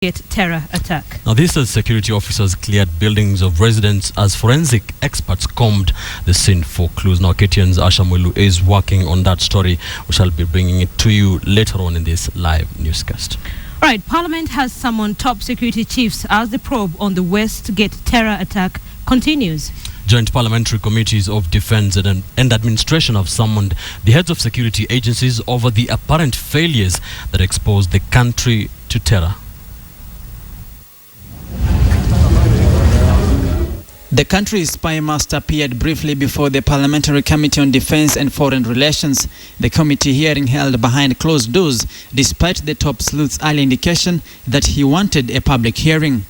terror attack. Now, these security officers cleared buildings of residents as forensic experts combed the scene for clues. Now, KTN's Ashamwelu is working on that story. We shall be bringing it to you later on in this live newscast. All right, Parliament has summoned top security chiefs as the probe on the Westgate terror attack continues. Joint parliamentary committees of defense and administration have summoned the heads of security agencies over the apparent failures that exposed the country to terror. The country's spy master appeared briefly before the Parliamentary Committee on Defense and Foreign Relations. The committee hearing held behind closed doors, despite the top sleuth's early indication that he wanted a public hearing.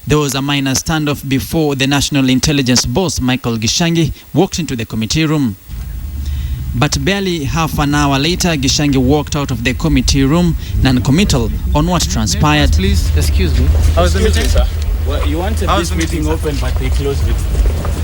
There was a minor standoff before the National Intelligence boss, Michael Gichangi, walked into the committee room. But barely half an hour later, Gichangi walked out of the committee room, non-committal on what transpired. Please, excuse me. How was the meeting, sir? Well, you wanted this meeting open, but they closed it.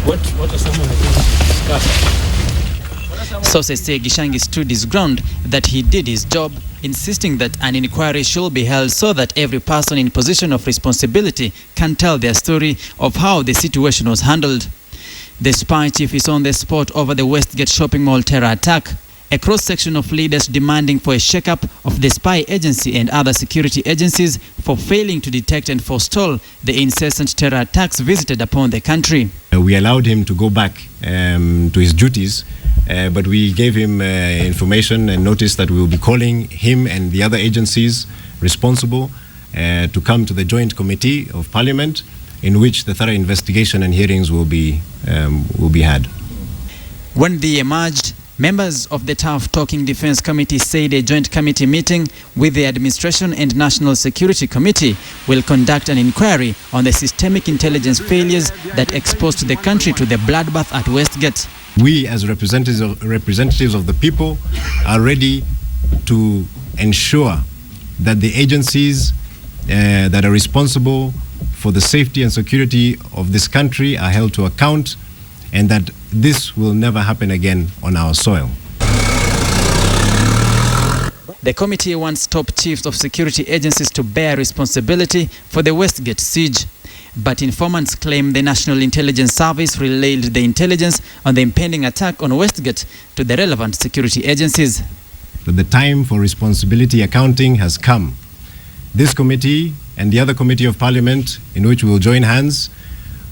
What are some of the things discussed? Sources say Gichangi stood his ground that he did his job, insisting that an inquiry should be held so that every person in position of responsibility can tell their story of how the situation was handled. The spy chief is on the spot over the Westgate shopping mall terror attack. A cross-section of leaders demanding for a shakeup of the spy agency and other security agencies for failing to detect and forestall the incessant terror attacks visited upon the country. We allowed him to go back to his duties, but we gave him information and notice that we will be calling him and the other agencies responsible to come to the Joint Committee of Parliament, in which the thorough investigation and hearings will be had. When they emerged, members of the Tough Talking Defense Committee said a joint committee meeting with the Administration and National Security Committee will conduct an inquiry on the systemic intelligence failures that exposed the country to the bloodbath at Westgate. We, as representatives of the people, are ready to ensure that the agencies that are responsible for the safety and security of this country are held to account, and that this will never happen again on our soil. The committee wants top chiefs of security agencies to bear responsibility for the Westgate siege. But informants claim the National Intelligence Service relayed the intelligence on the impending attack on Westgate to the relevant security agencies. That the time for responsibility accounting has come. This committee and the other committee of Parliament, in which we will join hands,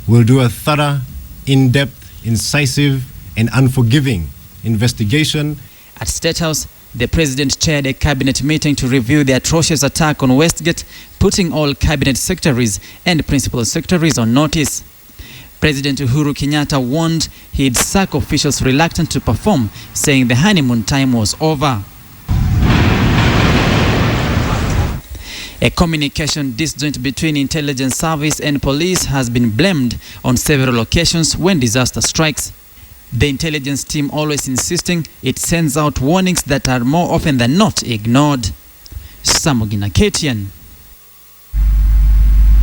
will do a thorough, in-depth, incisive and unforgiving investigation. At State House, the President chaired a cabinet meeting to review the atrocious attack on Westgate, putting all cabinet secretaries and principal secretaries on notice. President Uhuru Kenyatta warned he'd sack officials reluctant to perform, saying the honeymoon time was over. A communication disjoint between intelligence service and police has been blamed on several occasions when disaster strikes. The intelligence team always insisting it sends out warnings that are more often than not ignored. Samugina, KTN.